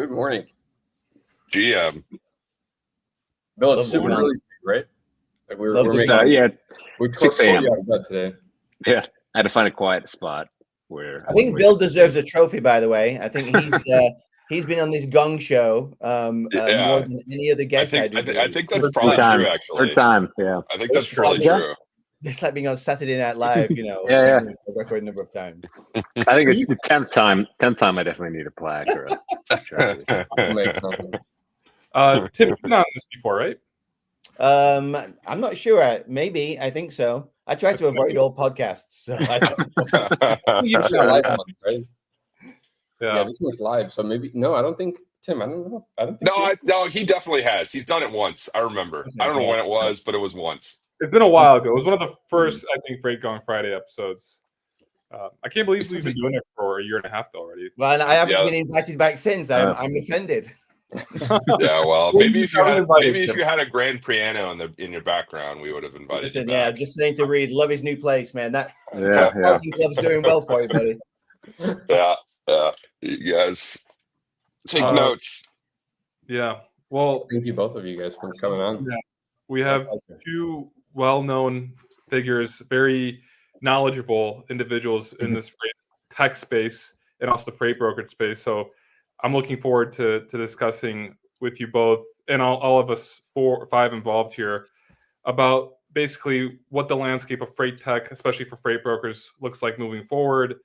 Good morning. GM. Bill, it's super early, right? Like we're making, we 6 a.m. out of bed today. Yeah, I had to find a quiet spot where I think Bill deserves a trophy, by the way. I think he's been on this Gong show more than any other guest. I think that's probably true, actually. Third time, yeah. I think that's probably true. It's like being on Saturday Night Live, you know. Yeah. A record number of times. I think the 10th time, I definitely need a plaque or a trophy. Tim, you've been on this before, right? I'm not sure. Maybe. I think so. I try to avoid all podcasts. So right? Yeah, this one's live. So maybe I don't think Tim. I don't know. I don't think. No, he definitely has. He's done it once. I remember. Okay, I don't know when it was, but it was once. It's been a while ago. It was one of the first, I think, Freight Gong Friday episodes. I can't believe we've been doing it for a year and a half already. Well, and I haven't been invited back since. I'm offended. Yeah, well, maybe if you had a grand piano in your background, we would have invited. Listen, you back. Just saying to Reed, love his new place, man. That club's doing well for you, buddy. Yeah, you guys take notes. Yeah, well, thank you both of you guys for coming on. Yeah, we have two well-known figures, very knowledgeable individuals in this freight tech space and also the freight brokerage space. So I'm looking forward to discussing with you both and all of us 4 or 5 involved here about basically what the landscape of freight tech, especially for freight brokers, looks like moving forward.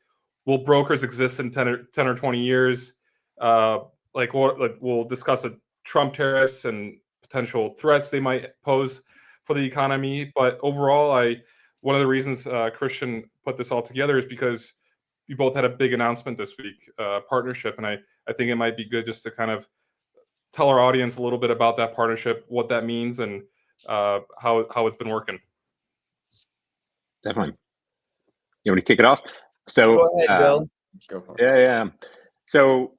Will brokers exist in 10 or 20 years? We'll discuss Trump tariffs and potential threats they might pose for the economy. But overall, one of the reasons Christian put this all together is because you both had a big announcement this week, partnership, and I think it might be good just to kind of tell our audience a little bit about that partnership, what that means, and how it's been working. Definitely. You want to kick it off? So go ahead, Bill. Go for it. Yeah. So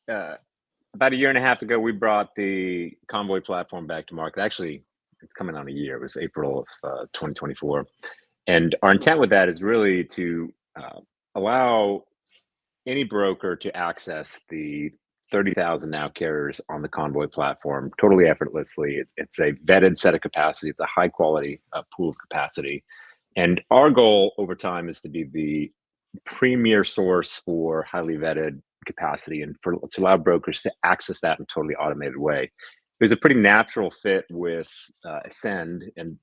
about a year and a half ago, we brought the Convoy platform back to market. Actually, it's coming on a year. It was April of 2024. And our intent with that is really to allow any broker to access the 30,000 now carriers on the Convoy platform totally effortlessly. It's a vetted set of capacity. It's a high quality pool of capacity. And our goal over time is to be the premier source for highly vetted capacity and to allow brokers to access that in a totally automated way. It was a pretty natural fit with Ascend, and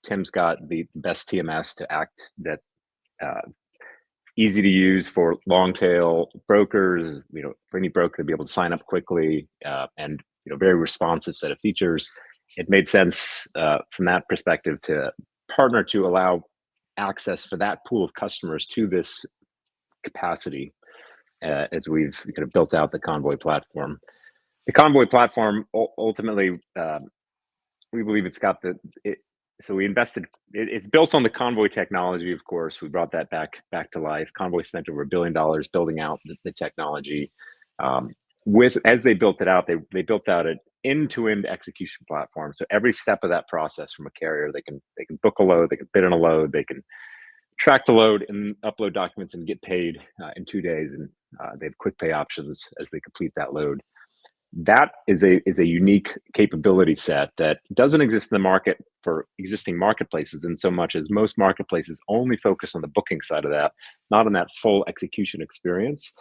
Tim's got the best TMS to act that easy to use for long tail brokers, for any broker to be able to sign up quickly, and very responsive set of features. It made sense from that perspective to partner to allow access for that pool of customers to this capacity as we've kind of built out the Convoy platform. The Convoy platform ultimately, we believe it's got so we invested. It's built on the Convoy technology, of course. We brought that back to life. Convoy spent over $1 billion building out the technology. As they built it out, they built out an end-to-end execution platform. So every step of that process from a carrier, they can book a load, they can bid on a load, they can track the load and upload documents and get paid in 2 days. And they have quick pay options as they complete that load. That is a unique capability set that doesn't exist in the market for existing marketplaces, in so much as most marketplaces only focus on the booking side of that, not on that full execution experience.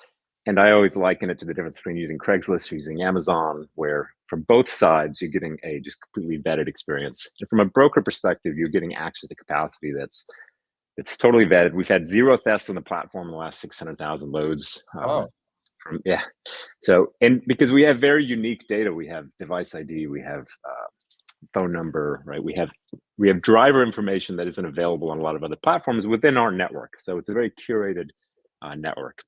And I always liken it to the difference between using Craigslist or using Amazon, where from both sides, you're getting a just completely vetted experience. And from a broker perspective, you're getting access to capacity that's totally vetted. We've had 0 thefts on the platform in the last 600,000 loads. So, and because we have very unique data, we have device ID, we have phone number, right? We have driver information that isn't available on a lot of other platforms within our network. So it's a very curated network.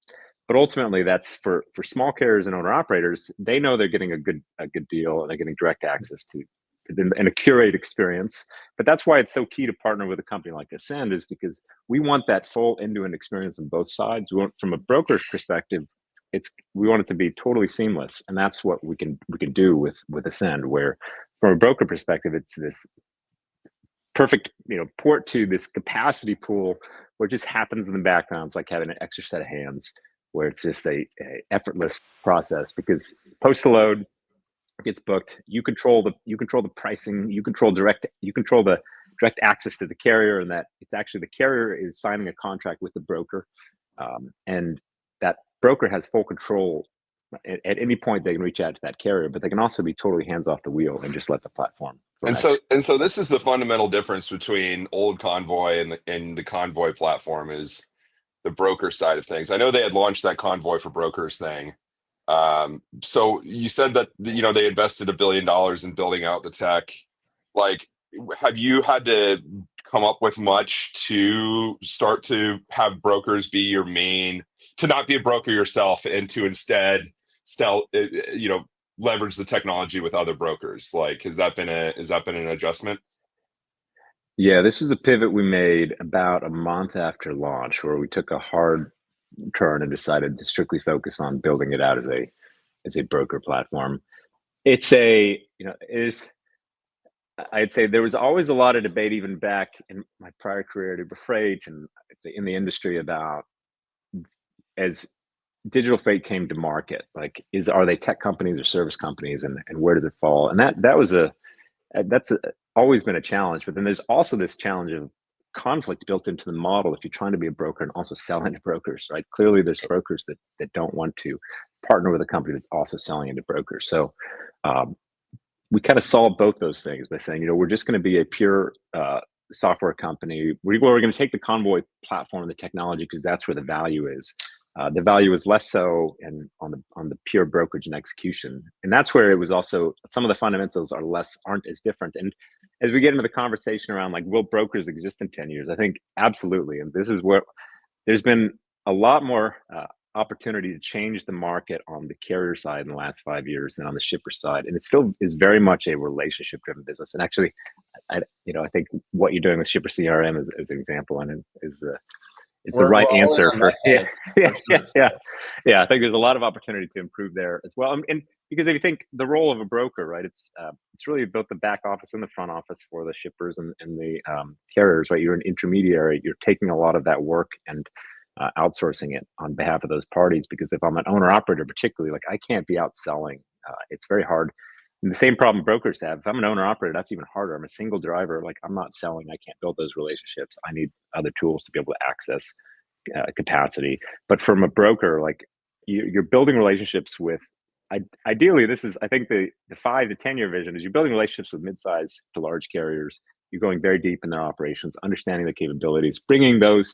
But ultimately, that's for small carriers and owner operators. They know they're getting a good deal, and they're getting direct access to and a curated experience. But that's why it's so key to partner with a company like Ascend, is because we want that full end-to-end experience on both sides. We want, from a broker's perspective, we want it to be totally seamless, and that's what we can do with Ascend. Where from a broker perspective, it's this perfect port to this capacity pool where it just happens in the background. It's like having an extra set of hands. where it's just a effortless process, because post to load gets booked. You control the pricing. You control the direct access to the carrier, and that it's actually the carrier is signing a contract with the broker, and that broker has full control. At any point, they can reach out to that carrier, but they can also be totally hands off the wheel and just let the platform. And so this is the fundamental difference between old Convoy and the Convoy platform, is the broker side of things. I know they had launched that Convoy for brokers thing. So you said that they invested $1 billion in building out the tech. Like, have you had to come up with much to start to have brokers be your main, to not be a broker yourself and to instead sell, leverage the technology with other brokers? Like, has that been an adjustment? Yeah, this is a pivot we made about a month after launch, where we took a hard turn and decided to strictly focus on building it out as a broker platform. I'd say there was always a lot of debate, even back in my prior career at Uber Freight, and I'd say in the industry, about, as digital freight came to market, like, are they tech companies or service companies, and where does it fall? And that's always been a challenge. But then there's also this challenge of conflict built into the model if you're trying to be a broker and also sell into brokers, right? Clearly, there's brokers that don't want to partner with a company that's also selling into brokers. So we kind of solved both those things by saying, we're just going to be a pure software company. We're going to take the Convoy platform and the technology, because that's where the value is. The value is less so on the pure brokerage and execution, and that's where it was also some of the fundamentals aren't as different. And as we get into the conversation around, like, will brokers exist in 10 years? I think absolutely, and this is where there's been a lot more opportunity to change the market on the carrier side in the last 5 years than on the shipper side, and it still is very much a relationship-driven business. And actually, I think what you're doing with Shipper CRM is an example, and is the right answer for yeah. I think there's a lot of opportunity to improve there as well. And because if you think the role of a broker, right, it's really both the back office and the front office for the shippers and the carriers, right? You're an intermediary. You're taking a lot of that work and outsourcing it on behalf of those parties, because if I'm an owner operator, particularly, like, I can't be out selling. It's very hard. And the same problem brokers have. If I'm an owner operator, that's even harder. I'm a single driver. Like, I'm not selling. I can't build those relationships. I need other tools to be able to access capacity. But from a broker, like, you're building relationships with, ideally, this is, I think the 5 to 10 year vision is you're building relationships with midsize to large carriers. You're going very deep in their operations, understanding the capabilities, bringing those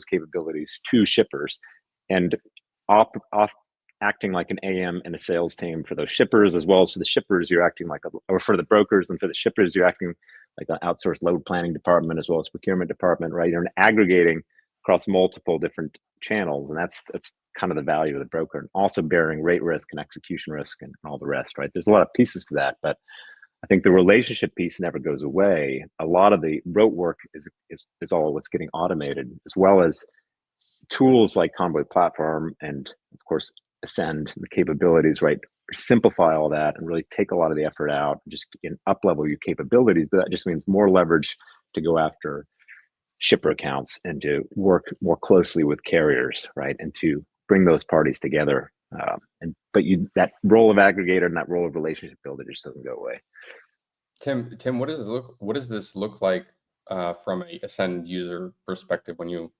capabilities to shippers, and acting like an AM and a sales team for those shippers, as well as for the shippers, you're acting like or for the brokers, and for the shippers, you're acting like an outsourced load planning department as well as procurement department, right? You're aggregating across multiple different channels, and that's kind of the value of the broker, and also bearing rate risk and execution risk and all the rest, right? There's a lot of pieces to that, but I think the relationship piece never goes away. A lot of the rote work is all what's getting automated, as well as tools like Convoy Platform and, of course, Ascend, the capabilities, right? Simplify all that and really take a lot of the effort out, just up-level your capabilities. But that just means more leverage to go after shipper accounts and to work more closely with carriers, right? And to bring those parties together. But that role of aggregator and that role of relationship builder just doesn't go away. Tim, what does this look like from a Ascend user perspective when you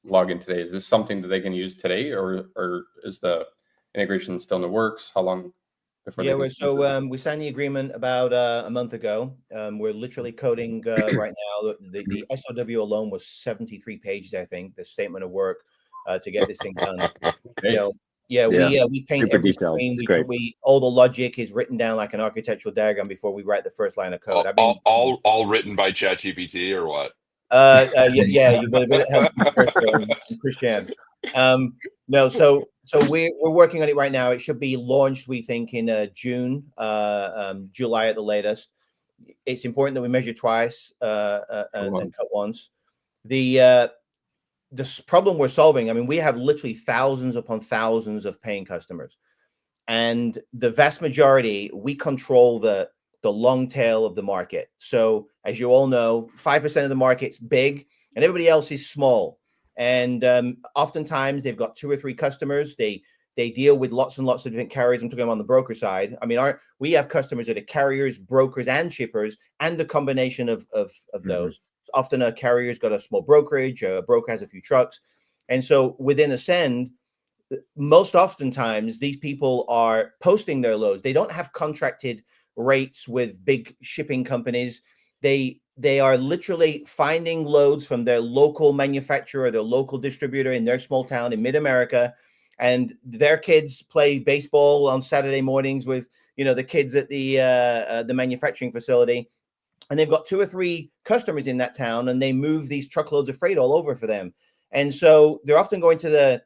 log in today? Is this something that they can use today, or is the integration still in the works? How long before? Yeah, we signed the agreement about a month ago. We're literally coding right now. The SOW alone was 73 pages, I think, the statement of work to get this thing done. We paint every screen. All the logic is written down like an architectural diagram before we write the first line of code. All written by ChatGPT or what? You better help from Christian. No, so we're working on it right now. It should be launched, we think, in June, July at the latest. It's important that we measure twice and cut once. The problem we're solving, I mean, we have literally thousands upon thousands of paying customers, and the vast majority, we control the long tail of the market. So as you all know, 5% of the market's big and everybody else is small. And oftentimes they've got 2 or 3 customers. They deal with lots and lots of different carriers. I'm talking on the broker side. I mean, we have customers that are carriers, brokers, and shippers, and a combination of those. Often a carrier's got a small brokerage, a broker has a few trucks. And so within Ascend, most oftentimes these people are posting their loads. They don't have contracted rates with big shipping companies. They are literally finding loads from their local manufacturer, their local distributor in their small town in mid-America. And their kids play baseball on Saturday mornings with, the kids at the manufacturing facility. And they've got 2 or 3 customers in that town, and they move these truckloads of freight all over for them. And so they're often going to the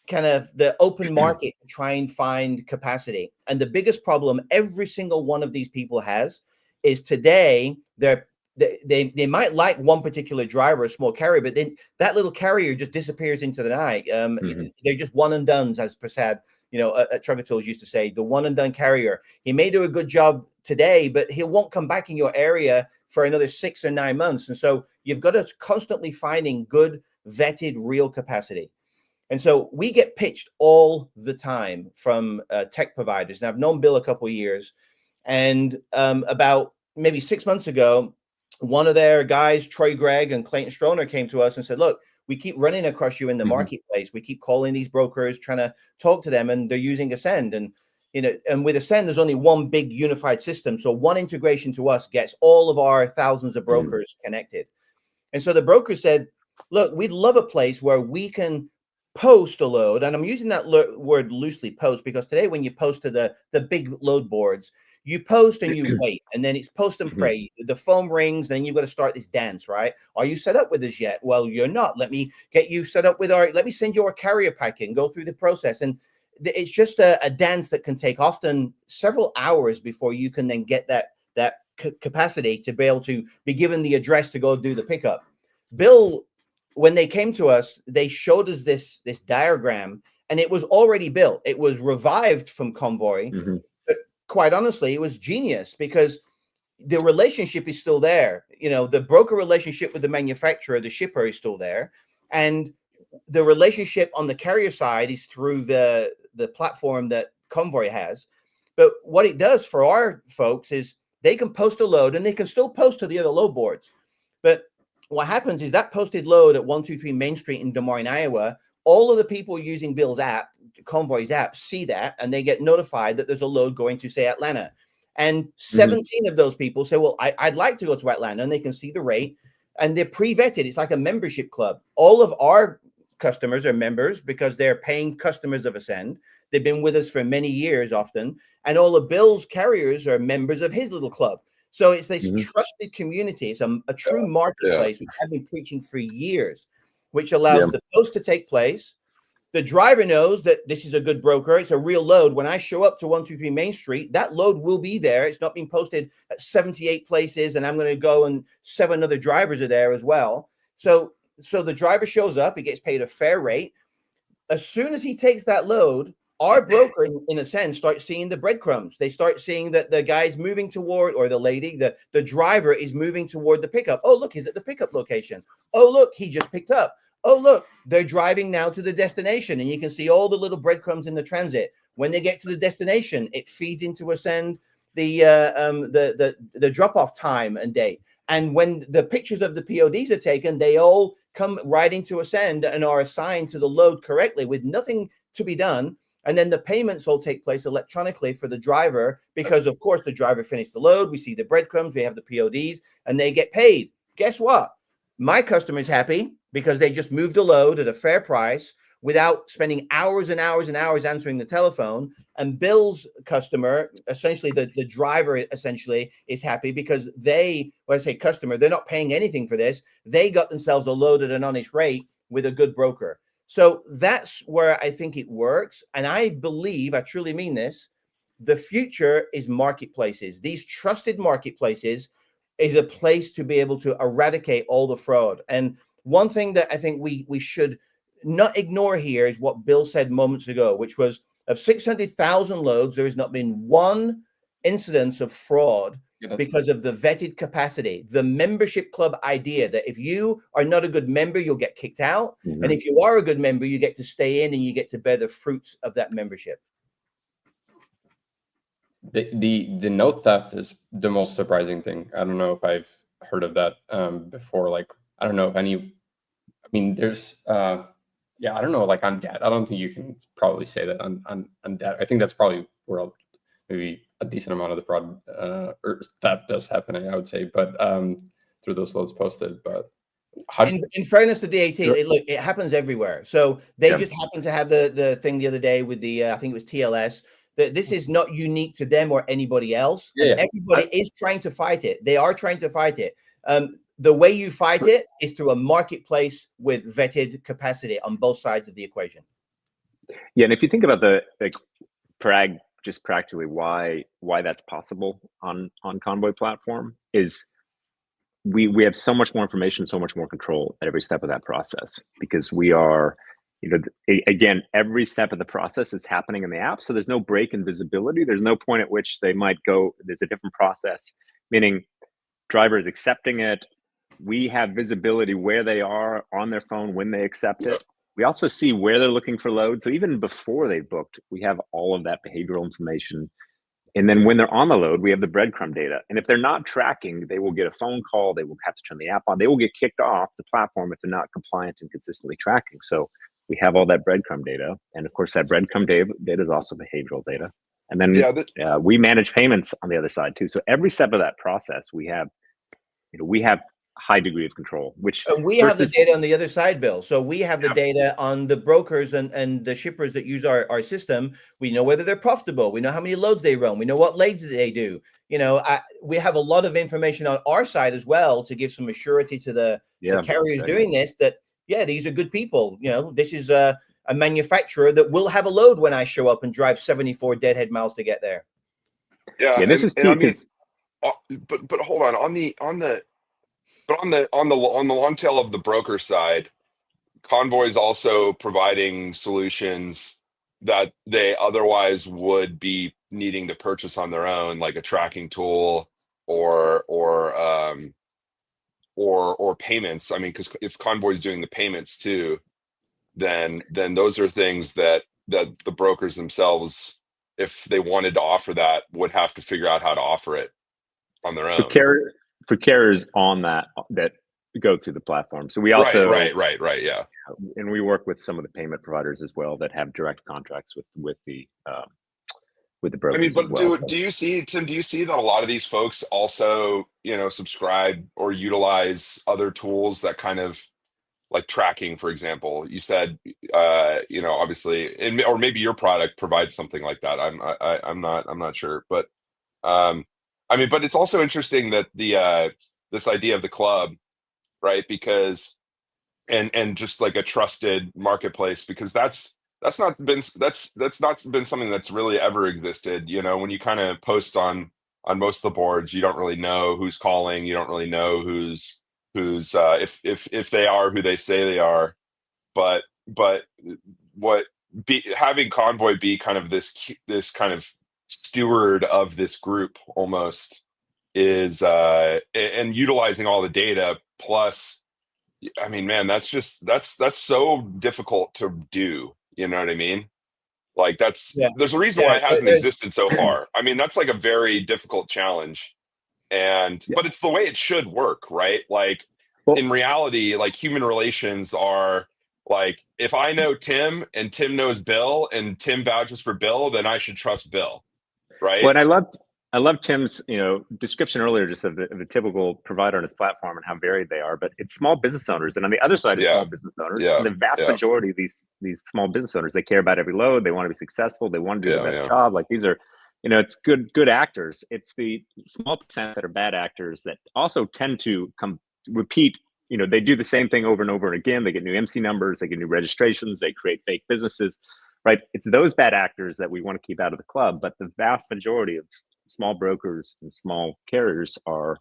kind of the open market to try and find capacity. And the biggest problem every single one of these people has is today they might like one particular driver, a small carrier, but then that little carrier just disappears into the night. They're just one and dones, as Prasad, at Trucker Tools used to say, the one and done carrier. He may do a good job today, but he won't come back in your area for another 6 or 9 months. And so you've got to constantly finding good, vetted, real capacity. And so we get pitched all the time from tech providers. And I've known Bill a couple of years, and about maybe 6 months ago, one of their guys, Troy Gregg and Clayton Stroner, came to us and said, look, we keep running across you in the marketplace. We keep calling these brokers, trying to talk to them, and they're using Ascend. And, and with Ascend, there's only one big unified system. So one integration to us gets all of our thousands of brokers connected. And so the broker said, look, we'd love a place where we can post a load. And I'm using that word loosely, post, because today when you post to the big load boards, you post and you wait, and then it's post and pray. The phone rings, then you've got to start this dance, right? Are you set up with us yet? Well, you're not. Let me get you set up with let me send you our carrier packet and go through the process. And it's just a dance that can take often several hours before you can then get that capacity to be able to be given the address to go do the pickup. Bill, when they came to us, they showed us this diagram, and it was already built. It was revived from Convoy. Quite honestly, it was genius because the relationship is still there. The broker relationship with the manufacturer, the shipper, is still there. And the relationship on the carrier side is through the platform that Convoy has. But what it does for our folks is they can post a load, and they can still post to the other load boards. But what happens is that posted load at 123 Main Street in Des Moines, Iowa, all of the people using Bill's app, Convoy's app, see that, and they get notified that there's a load going to, say, Atlanta. And 17 of those people say, well, I'd like to go to Atlanta, and they can see the rate, and they're pre-vetted. It's like a membership club. All of our customers are members because they're paying customers of Ascend. They've been with us for many years often, and all of Bill's carriers are members of his little club. So it's this trusted community. It's a true marketplace, which I've been preaching for years, which allows the post to take place. The driver knows that this is a good broker. It's a real load. When I show up to 123 Main Street, that load will be there. It's not being posted at 78 places, and I'm going to go, and 7 other drivers are there as well. So the driver shows up. He gets paid a fair rate. As soon as he takes that load, our broker, in a sense, starts seeing the breadcrumbs. They start seeing that the guy's moving toward, or the lady, the driver is moving toward the pickup. Oh, look, he's at the pickup location. Oh, look, he just picked up. Oh, look, they're driving now to the destination, and you can see all the little breadcrumbs in the transit. When they get to the destination, it feeds into Ascend the drop-off time and date. And when the pictures of the PODs are taken, they all come right into Ascend and are assigned to the load correctly with nothing to be done. And then the payments all take place electronically for the driver because, of course, the driver finished the load. We see the breadcrumbs, we have the PODs, and they get paid. Guess what? My customer's happy because they just moved a load at a fair price without spending hours and hours and hours answering the telephone. And Bill's customer, essentially the driver, essentially is happy because when I say customer, they're not paying anything for this. They got themselves a load at an honest rate with a good broker. So that's where I think it works. And I believe, I truly mean this, the future is marketplaces. These trusted marketplaces is a place to be able to eradicate all the fraud. And one thing that I think we should not ignore here is what Bill said moments ago, which was of 600,000 loads, there has not been one incidence of fraud because of the vetted capacity, the membership club idea that if you are not a good member, you'll get kicked out. And if you are a good member, you get to stay in and you get to bear the fruits of that membership. The note theft is the most surprising thing. I don't know if I've heard of that before. Like, I don't know if any, I mean, there's, yeah, I don't know, like on debt. I don't think you can probably say that on debt. I think that's probably where maybe a decent amount of the fraud or theft does happen, I would say, but through those loads posted. But in fairness to DAT, look, it happens everywhere. So they just happened to have the thing the other day with the I think it was TLS. That this is not unique to them or anybody else. And everybody is trying to fight it. They are trying to fight it. The way you fight it is through a marketplace with vetted capacity on both sides of the equation. Yeah, and if you think about the just practically why that's possible on Convoy Platform is we have so much more information, so much more control at every step of that process, because we are, again, every step of the process is happening in the app. So there's no break in visibility. There's no point at which they might go, there's a different process, meaning driver is accepting it. We have visibility where they are on their phone when they accept it. We also see where they're looking for load. So even before they've booked, we have all of that behavioral information. And then when they're on the load, we have the breadcrumb data. And if they're not tracking, they will get a phone call. They will have to turn the app on. They will get kicked off the platform if they're not compliant and consistently tracking. So we have all that breadcrumb data. And of course, that breadcrumb data is also behavioral data. And then we manage payments on the other side too. So every step of that process, we have high degree of control, which and we have the data on the other side, Bill. So we have the data on the brokers and the shippers that use our system. We know whether they're profitable. We know how many loads they run. We know what lanes they do. We have a lot of information on our side as well to give some assurity to the carriers doing this, that, these are good people. This is a manufacturer that will have a load when I show up and drive 74 deadhead miles to get there. Yeah, this is key. I mean, but hold on, on the long tail of the broker side, Convoy is also providing solutions that they otherwise would be needing to purchase on their own, like a tracking tool or payments. I mean, because if Convoy is doing the payments too, then those are things that the brokers themselves, if they wanted to offer that, would have to figure out how to offer it on their own. For carriers on that go through the platform. So we also right, yeah. And we work with some of the payment providers as well that have direct contracts with the brokers. I mean, but as well. do you see, Tim? Do you see that a lot of these folks also, subscribe or utilize other tools that kind of like tracking, for example? You said, obviously, or maybe your product provides something like that. I'm not sure, but I mean, but it's also interesting that this idea of the club, right? Because and just like a trusted marketplace, because that's not been something that's really ever existed. When you kind of post on most of the boards, you don't really know who's calling. You don't really know who's if they are who they say they are. But having Convoy be kind of this kind of steward of this group almost is and utilizing all the data, plus, I mean, man, that's so difficult to do. You know what I mean? Like there's a reason why it hasn't existed so far. I mean, that's like a very difficult challenge, but it's the way it should work, right? Like in reality, like human relations are like, if I know Tim and Tim knows Bill and Tim vouches for Bill, then I should trust Bill. Right. Well, I love Tim's description earlier, just of the typical provider on his platform and how varied they are. But it's small business owners, and on the other side is small business owners. And the vast majority of these small business owners, they care about every load. They want to be successful. They want to do the best job. Like these are, it's good actors. It's the small percent that are bad actors that also tend to repeat. They do the same thing over and over and again. They get new MC numbers. They get new registrations. They create fake businesses. Right. It's those bad actors that we want to keep out of the club. But the vast majority of small brokers and small carriers are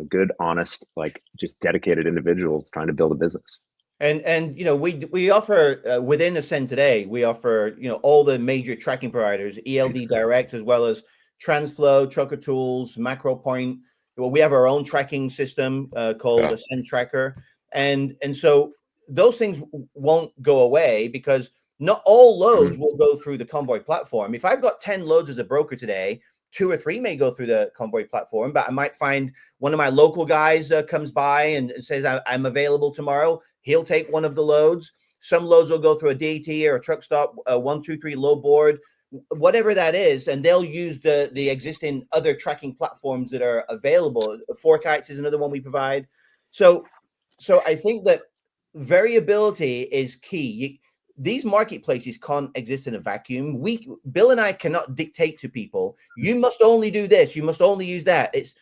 good, honest, like just dedicated individuals trying to build a business. And we offer within Ascend today, we offer all the major tracking providers, ELD Direct, as well as Transflow, Trucker Tools, MacroPoint. Well, we have our own tracking system called Ascend Tracker, and so those things won't go away because not all loads will go through the Convoy platform. If I've got 10 loads as a broker today, 2 or 3 may go through the Convoy platform, but I might find one of my local guys comes by and says, I'm available tomorrow. He'll take one of the loads. Some loads will go through a DAT or a truck stop, 123 load board, whatever that is, and they'll use the existing other tracking platforms that are available. Forkites is another one we provide. So I think that variability is key. These marketplaces can't exist in a vacuum. Bill and I cannot dictate to people, you must only do this, you must only use that. It's,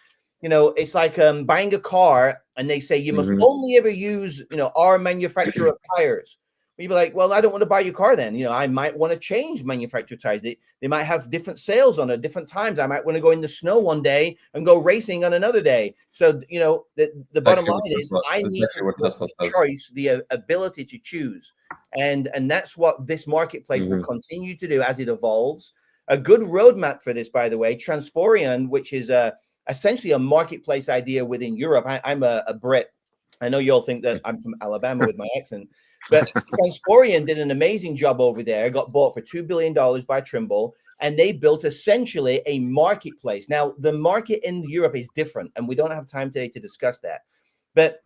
it's like buying a car and they say you must only ever use, our manufacturer of tires. You'd be like, well, I don't want to buy your car then. I might want to change manufacturer tires. They might have different sales on at different times. I might want to go in the snow one day and go racing on another day. So, the bottom line is I need to choice, the ability to choose. And that's what this marketplace will continue to do as it evolves. A good roadmap for this, by the way, Transporion, which is essentially a marketplace idea within Europe. I'm a Brit. I know you all think that I'm from Alabama with my accent. But Transporion did an amazing job over there, got bought for $2 billion by Trimble, and they built essentially a marketplace. Now, the market in Europe is different, and we don't have time today to discuss that. But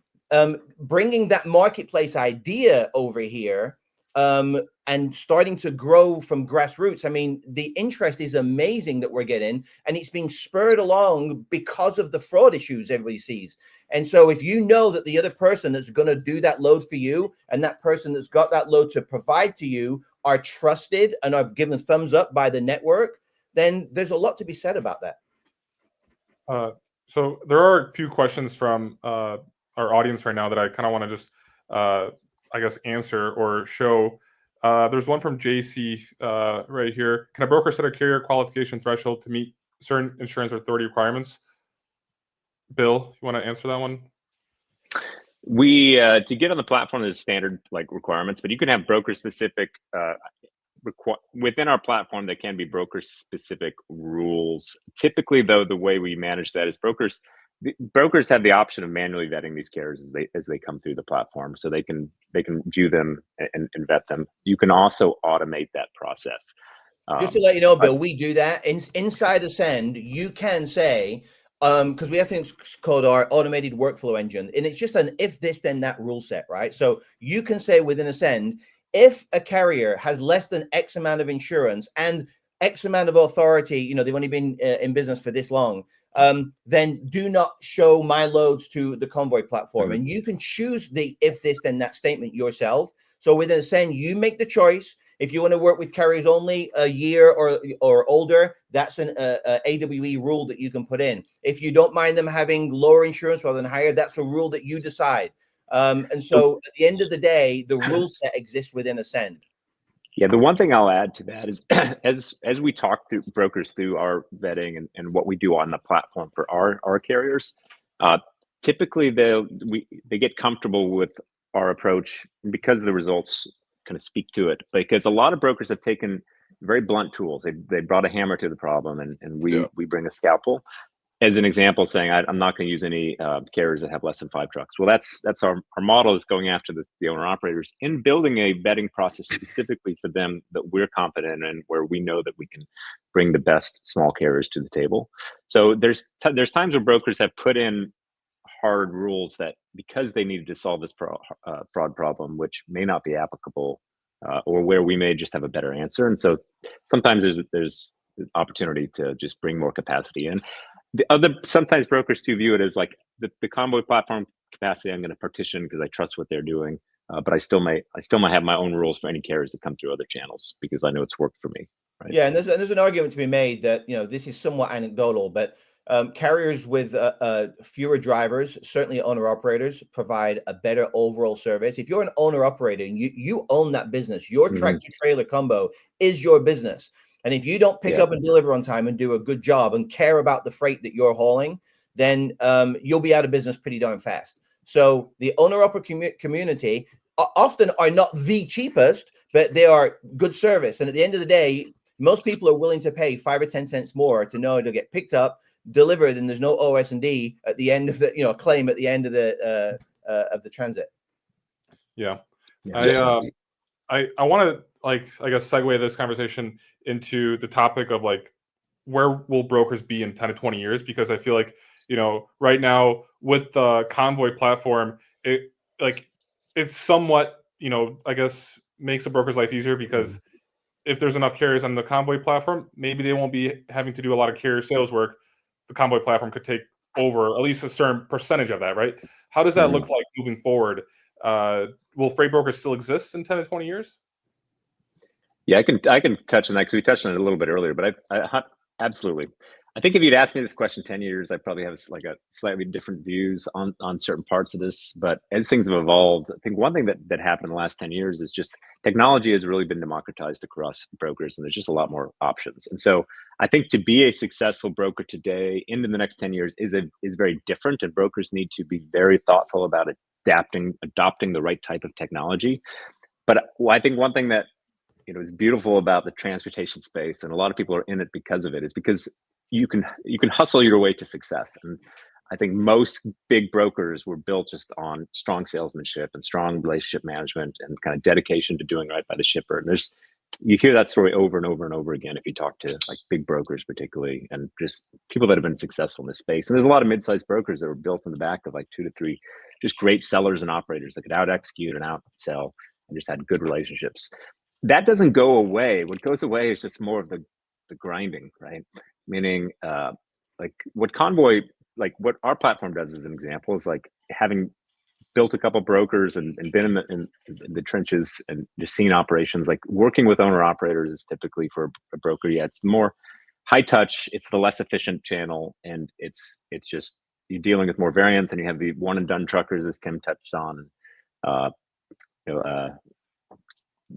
bringing that marketplace idea over here and starting to grow from grassroots, I mean, the interest is amazing that we're getting, and it's being spurred along because of the fraud issues everybody sees. And so if you know that the other person that's going to do that load for you and that person that's got that load to provide to you are trusted and are given thumbs up by the network, then there's a lot to be said about that. So there are a few questions from our audience right now that I kind of want to just, I guess, answer or show. There's one from JC right here. Can a broker set a carrier qualification threshold to meet certain insurance authority requirements? Bill, you want to answer that one? We to get on the platform, there's standard requirements, but you can have broker specific within our platform. There can be broker specific rules. Typically, though, the way we manage that is brokers have the option of manually vetting these carriers as they come through the platform, so they can view them and vet them. You can also automate that process. Just to let you know, Bill, we do that inside Ascend. You can say, because we have things called our automated workflow engine, and it's just an if this then that rule set, right? So you can say within Ascend, if a carrier has less than X amount of insurance and X amount of authority, they've only been in business for this long, then do not show my loads to the Convoy platform. And you can choose the if this then that statement yourself. So within Ascend, you make the choice. If you want to work with carriers only a year or older, that's an AWE rule that you can put in. If you don't mind them having lower insurance rather than higher, that's a rule that you decide. And so at the end of the day, the rule set exists within Ascend. Yeah, the one thing I'll add to that is as we talk to brokers through our vetting and what we do on the platform for our carriers, typically they get comfortable with our approach because the results kind of speak to it. Because a lot of brokers have taken very blunt tools. They brought a hammer to the problem, and we bring a scalpel. As an example, saying I'm not going to use any carriers that have less than 5 trucks. Well, that's our model is going after the owner operators and building a vetting process specifically for them that we're confident in, where we know that we can bring the best small carriers to the table. So there's times where brokers have put in hard rules that because they needed to solve this fraud problem, which may not be applicable, or where we may just have a better answer. And so sometimes there's opportunity to just bring more capacity in. Sometimes brokers too view it as like the Convoy platform capacity I'm going to partition because I trust what they're doing, but I still might have my own rules for any carriers that come through other channels because I know it's worked for me. Right? Yeah, and there's an argument to be made that this is somewhat anecdotal, but carriers with fewer drivers, certainly owner operators, provide a better overall service. If you're an owner operator and you own that business, your tractor trailer combo is your business. And if you don't pick up and deliver on time and do a good job and care about the freight that you're hauling, then you'll be out of business pretty darn fast. So the owner-operator community often are not the cheapest, but they are good service. And at the end of the day, most people are willing to pay 5 or 10 cents more to know it'll get picked up, delivered, and there's no OS&D at the end of the, you know, claim at the end of the transit. Yeah. Yeah. I want to, like, I guess, segue this conversation into the topic of, like, where will brokers be in 10 to 20 years? Because I feel like, you know, right now with the Convoy platform, it's somewhat, you know, I guess makes a broker's life easier, because if there's enough carriers on the Convoy platform, maybe they won't be having to do a lot of carrier sales work. The Convoy platform could take over at least a certain percentage of that, right? How does that look like moving forward? Will freight brokers still exist in 10 to 20 years? Yeah, I can touch on that because we touched on it a little bit earlier, but I absolutely. I think if you'd asked me this question 10 years, I probably have like a slightly different views on certain parts of this. But as things have evolved, I think one thing that happened in the last 10 years is just technology has really been democratized across brokers, and there's just a lot more options. And so I think to be a successful broker today into the next 10 years is very different, and brokers need to be very thoughtful about adopting the right type of technology. But I think one thing that, you know, is beautiful about the transportation space, and a lot of people are in it because of it, is because you can hustle your way to success. And I think most big brokers were built just on strong salesmanship and strong relationship management and kind of dedication to doing right by the shipper. And you hear that story over and over and over again if you talk to like big brokers particularly, and just people that have been successful in this space. And there's a lot of mid-sized brokers that were built in the back of like 2 to 3 just great sellers and operators that could out execute and outsell and just had good relationships. That doesn't go away. What goes away is just more of the grinding, right? Meaning, like what Convoy, like what our platform does as an example, is like having built a couple brokers and been in the trenches and just seen operations. Like working with owner operators is typically for a broker. Yeah, it's the more high touch, it's the less efficient channel, and it's just you're dealing with more variants, and you have the one and done truckers, as Tim touched on.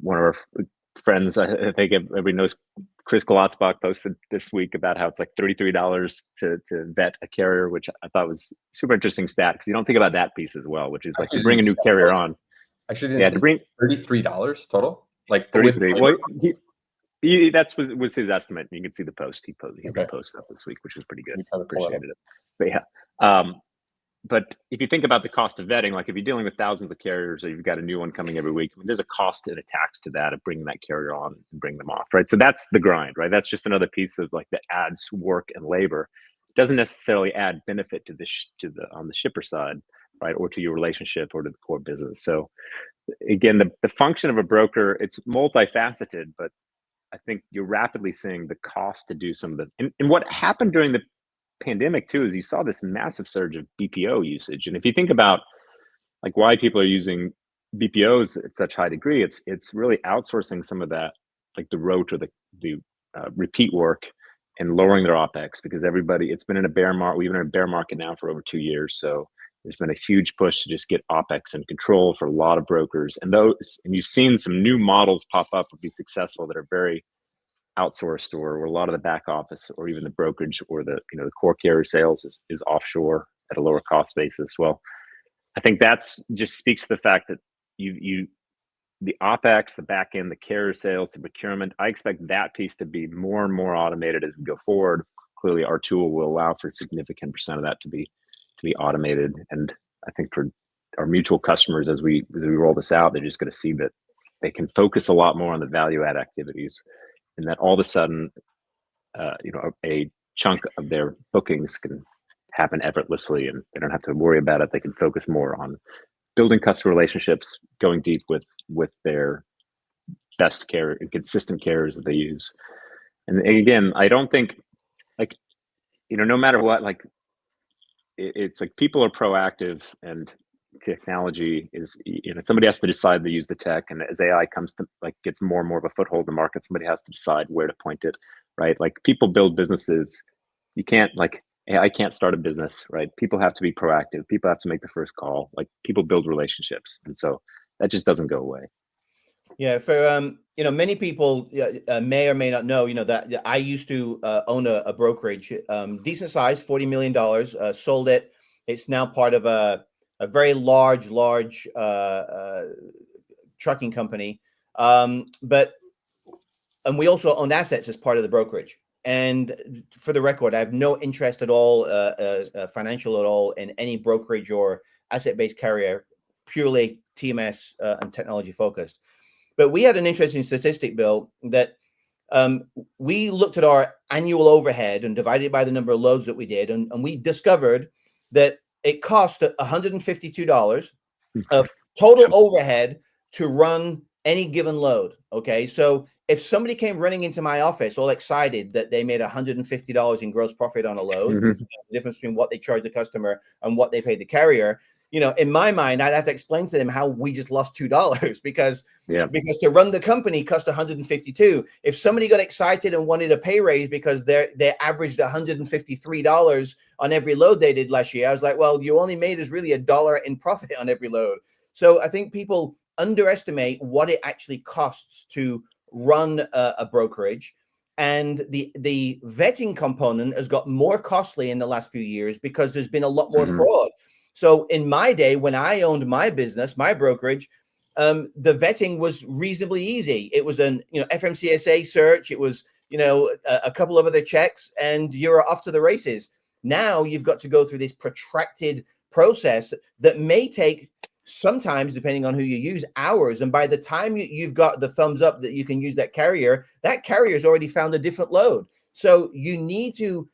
One of our friends, I think everybody knows, Chris Glotzbach, posted this week about how it's like $33 to vet a carrier, which I thought was super interesting stat, because you don't think about that piece as well, which is like to bring a new carrier on. Actually, yeah, to bring $33 total, like 33. Well, that was his estimate. You can see the post he posted. He posted up this week, which was pretty good. Appreciated it. But yeah. But if you think about the cost of vetting, like if you're dealing with thousands of carriers or you've got a new one coming every week, I mean, there's a cost and a tax to that of bringing that carrier on and bring them off, right? So that's the grind, right? That's just another piece of like that adds work and labor. It doesn't necessarily add benefit to on the shipper side, right? Or to your relationship or to the core business. So again, the function of a broker, it's multifaceted, but I think you're rapidly seeing the cost to do some of the, and what happened during the pandemic too is you saw this massive surge of BPO usage. And if you think about like why people are using BPOs at such high degree, it's really outsourcing some of that, like the rote or the repeat work, and lowering their OpEx, because it's been in a bear market. We've been in a bear market now for over 2 years. So there's been a huge push to just get OpEx in control for a lot of brokers. And you've seen some new models pop up and be successful that are very outsourced, or a lot of the back office or even the brokerage or the core carrier sales is offshore at a lower cost basis. Well, I think that's just speaks to the fact that the OpEx, the back end, the carrier sales, the procurement, I expect that piece to be more and more automated as we go forward. Clearly our tool will allow for a significant percent of that to be automated. And I think for our mutual customers, as we roll this out, they're just going to see that they can focus a lot more on the value add activities, and that all of a sudden, a chunk of their bookings can happen effortlessly, and they don't have to worry about it. They can focus more on building customer relationships, going deep with their best carrier and consistent carriers that they use. And again, I don't think, like, no matter what, like, it's like people are proactive, and technology is, somebody has to decide to use the tech, and as AI comes to gets more and more of a foothold in the market, somebody has to decide where to point it, right? Like people build businesses. You can't AI can't start a business, right? People have to be proactive. People have to make the first call. Like people build relationships, and so that just doesn't go away. Yeah, for many people may or may not know, that I used to own a brokerage, decent size, $40 million, sold it. It's now part of a very large trucking company. But and we also own assets as part of the brokerage. And for the record, I have no interest at all, financial at all, in any brokerage or asset-based carrier, purely TMS and technology focused. But we had an interesting statistic, Bill, that we looked at our annual overhead and divided it by the number of loads that we did, and we discovered that it cost $152 of total overhead to run any given load. Okay, so if somebody came running into my office all excited that they made $150 in gross profit on a load, Mhm. the difference between what they charge the customer and what they pay the carrier, you know, in my mind, I'd have to explain to them how we just lost $2 because to run the company cost 152. If somebody got excited and wanted a pay raise because they averaged $153 on every load they did last year, I was like, well, you only made us really $1 in profit on every load. So I think people underestimate what it actually costs to run a brokerage, and the vetting component has got more costly in the last few years because there's been a lot more fraud. So in my day, when I owned my business, my brokerage, the vetting was reasonably easy. It was an FMCSA search. It was a couple of other checks, and you're off to the races. Now you've got to go through this protracted process that may take, sometimes, depending on who you use, hours. And by the time you've got the thumbs up that you can use that carrier's already found a different load. So you need to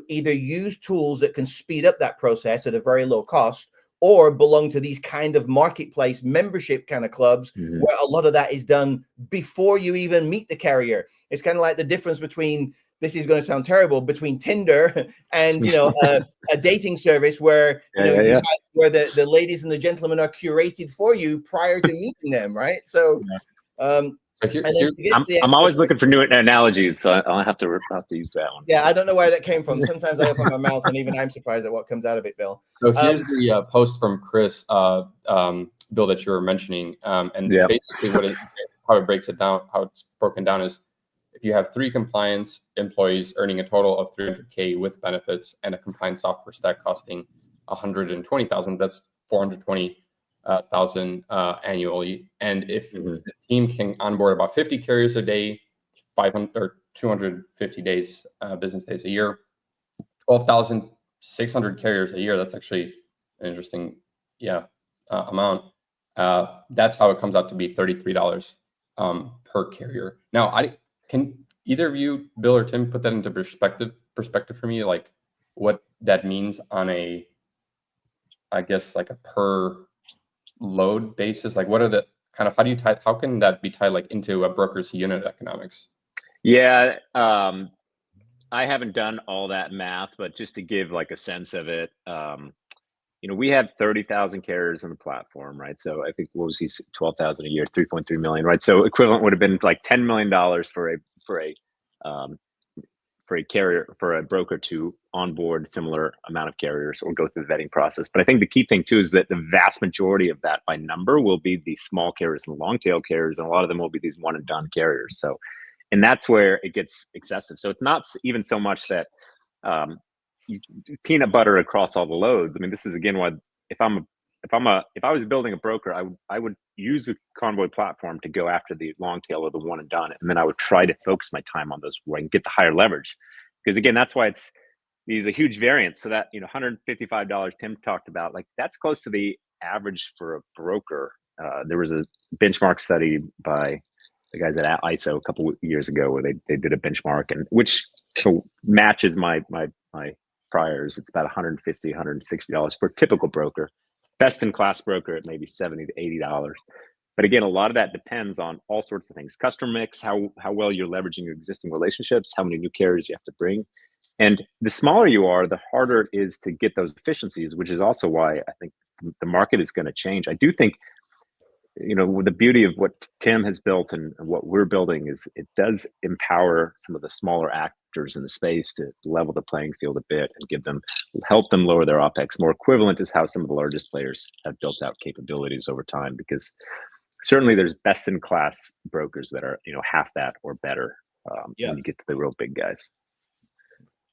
either use tools that can speed up that process at a very low cost, or belong to these kind of marketplace membership kind of clubs where a lot of that is done before you even meet the carrier. It's kind of like the difference between, this is going to sound terrible, between Tinder and a dating service where where the ladies and the gentlemen are curated for you prior to meeting them, right? So I'm always looking for new analogies, so I'll have to use that one. Yeah, I don't know where that came from. Sometimes I open my mouth and even I'm surprised at what comes out of it, Bill. So here's the post from Chris, Bill, that you were mentioning, and basically how it breaks it down, how it's broken down is, if you have 3 compliance employees earning a total of $300K with benefits and a compliance software stack costing $120,000, that's $420,000 annually. And if the team can onboard about 50 carriers a day, 500 or 250 days, business days a year, 12,600 carriers a year. That's actually an interesting, amount. That's how it comes out to be $33 per carrier. Now, can either of you, Bill or Tim, put that into perspective for me, like what that means on a, I guess, like a per load basis? Like, what are the kind of, how can that be tied like into a broker's unit economics? Yeah, I haven't done all that math, but just to give like a sense of it, we have 30,000 carriers on the platform, right? So I think, what was he, 12,000 a year, 3.3 million, right? So equivalent would have been like $10 million for a carrier, for a broker to onboard similar amount of carriers or go through the vetting process. But I think the key thing too is that the vast majority of that by number will be the small carriers and the long tail carriers, and a lot of them will be these one and done carriers. So, and that's where it gets excessive. So it's not even so much that peanut butter across all the loads. I mean, this is again why if I was building a broker, I would use the Convoy platform to go after the long tail or the one and done, and then I would try to focus my time on those where I can get the higher leverage. Because again, that's why there's a huge variance. So that $155 Tim talked about, like that's close to the average for a broker. There was a benchmark study by the guys at ISO a couple of years ago where they did a benchmark, and which matches my priors. It's about $150, $160 for a typical broker. Best in class broker at maybe $70 to $80. But again, a lot of that depends on all sorts of things: customer mix, how well you're leveraging your existing relationships, how many new carriers you have to bring. And the smaller you are, the harder it is to get those efficiencies, which is also why I think the market is going to change. I do think, the beauty of what Tim has built and what we're building is it does empower some of the smaller actors in the space to level the playing field a bit and help them lower their OPEX. More equivalent is how some of the largest players have built out capabilities over time, because certainly there's best in class brokers that are, half that or better when you get to the real big guys.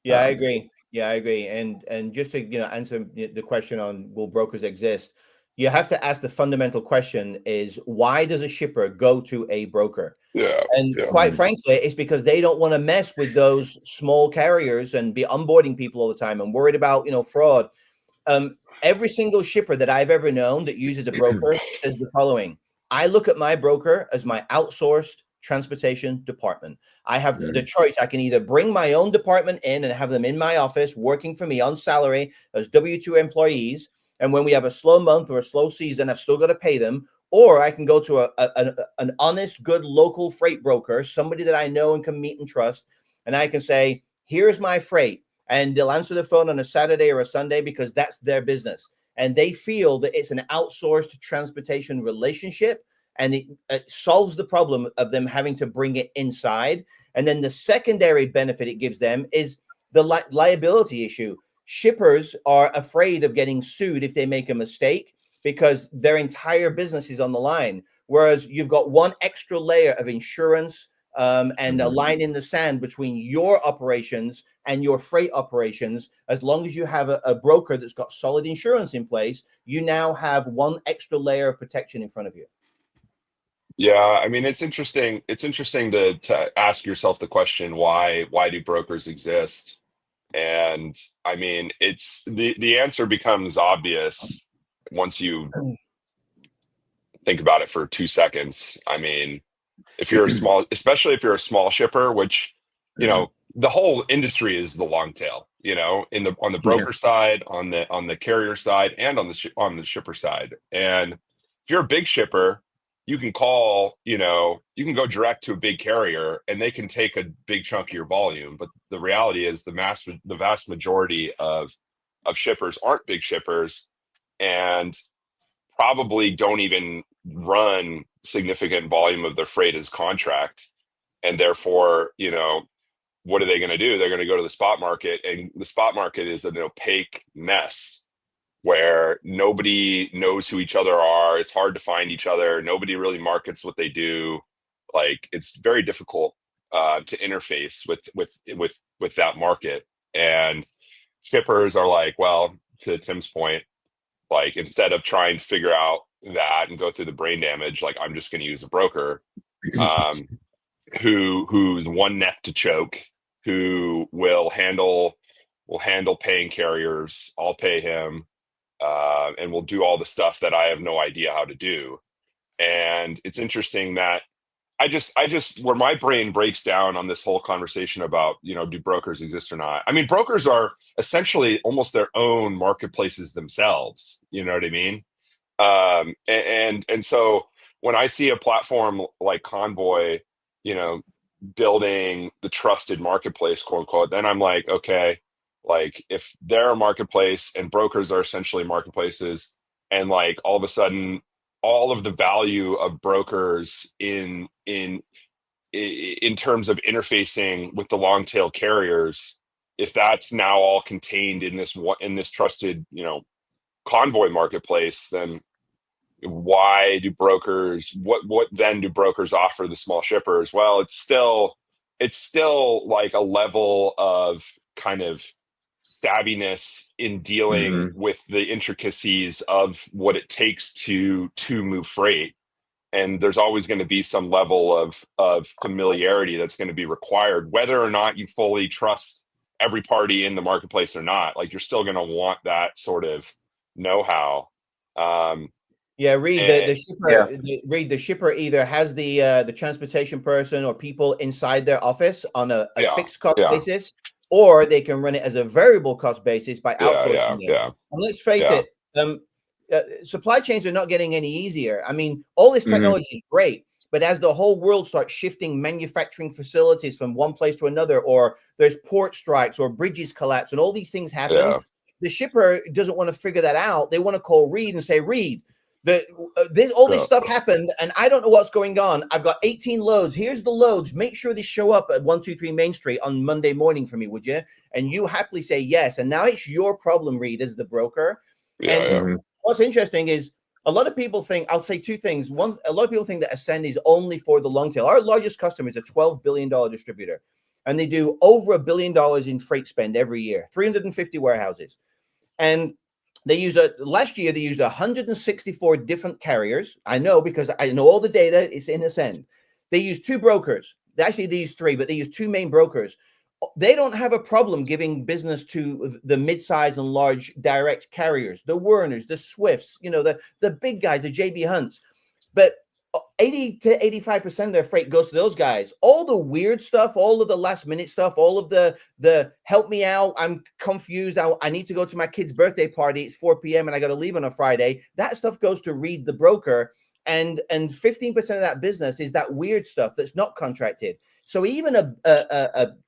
Yeah, I agree. Yeah, I agree. And just to, answer the question on will brokers exist? you have to ask the fundamental question is, why does a shipper go to a broker? Yeah. And Yeah. quite frankly, it's because they don't want to mess with those small carriers and be onboarding people all the time and worried about, fraud. Every single shipper that I've ever known that uses a broker says the following: I look at my broker as my outsourced transportation department. I have the choice. I can either bring my own department in and have them in my office working for me on salary as W-2 employees. And when we have a slow month or a slow season, I've still got to pay them. Or I can go to an honest, good local freight broker, somebody that I know and can meet and trust. And I can say, here's my freight. And they'll answer the phone on a Saturday or a Sunday because that's their business. And they feel that it's an outsourced transportation relationship, and it solves the problem of them having to bring it inside. And then the secondary benefit it gives them is the liability issue. Shippers are afraid of getting sued if they make a mistake because their entire business is on the line. Whereas you've got one extra layer of insurance and a line in the sand between your operations and your freight operations. As long as you have a broker that's got solid insurance in place, you now have one extra layer of protection in front of you. Yeah, I mean, it's interesting. It's interesting to ask yourself the question, why do brokers exist? And I mean, it's the answer becomes obvious once you think about it for 2 seconds. I mean, if you're a small, especially if you're a small shipper, which, the whole industry is the long tail, on the broker side, on the carrier side, and on the shipper side. And if you're a big shipper, you can call, you can go direct to a big carrier and they can take a big chunk of your volume. But the reality is the vast majority of shippers aren't big shippers and probably don't even run significant volume of their freight as contract. And therefore, what are they going to do? They're going to go to the spot market, and the spot market is an opaque mess where nobody knows who each other are. It's hard to find each other. Nobody really markets what they do. Like, it's very difficult to interface with that market. And shippers are like, well, to Tim's point, like, instead of trying to figure out that and go through the brain damage, like, I'm just going to use a broker who's one neck to choke, who will handle paying carriers. I'll pay him, and we'll do all the stuff that I have no idea how to do. And it's interesting that I just where my brain breaks down on this whole conversation about, do brokers exist or not? I mean, brokers are essentially almost their own marketplaces themselves. You know what I mean? And so when I see a platform like Convoy, building the trusted marketplace, quote unquote, then I'm like, okay, like, if they're a marketplace and brokers are essentially marketplaces, and like all of a sudden all of the value of brokers in terms of interfacing with the long tail carriers, if that's now all contained in this trusted, Convoy marketplace, then why do brokers, what then do brokers offer the small shippers? Well, it's still like a level of kind of savviness in dealing with the intricacies of what it takes to move freight. And there's always going to be some level of familiarity that's going to be required, whether or not you fully trust every party in the marketplace or not. Like, you're still going to want that sort of know-how. Yeah, Reed, And- the shipper, Reed, the shipper either has the transportation person or people inside their office on a fixed cost basis, or they can run it as a variable cost basis by outsourcing them. And let's face it, supply chains are not getting any easier. I mean, all this technology is great, but as the whole world starts shifting manufacturing facilities from one place to another, or there's port strikes or bridges collapse and all these things happen, the shipper doesn't want to figure that out. They want to call Reed and say, Reed, all this stuff happened and I don't know what's going on. I've got 18 loads. Here's the loads. Make sure they show up at 123 Main Street on Monday morning for me, would you? And you happily say yes. And now it's your problem, Reed, as the broker. What's interesting is a lot of people think, I'll say two things. One, a lot of people think that Ascend is only for the long tail. Our largest customer is a $12 billion distributor, and they do over $1 billion in freight spend every year, 350 warehouses. And They use last year they used 164 different carriers. I know because I know all the data. It's in Ascend. They use 2 brokers. Actually, they use 3, but they use 2 main brokers. They don't have a problem giving business to the mid-size and large direct carriers, the Werners, the Swifts, you know, the big guys, the JB Hunts. But 80 to 85% of their freight goes to those guys. All the weird stuff, all of the last minute stuff, all of the help me out, I'm confused, I need to go to my kid's birthday party, it's 4 p.m. and I got to leave on a Friday. That stuff goes to Reed the broker, and 15% of that business is that weird stuff that's not contracted. So even a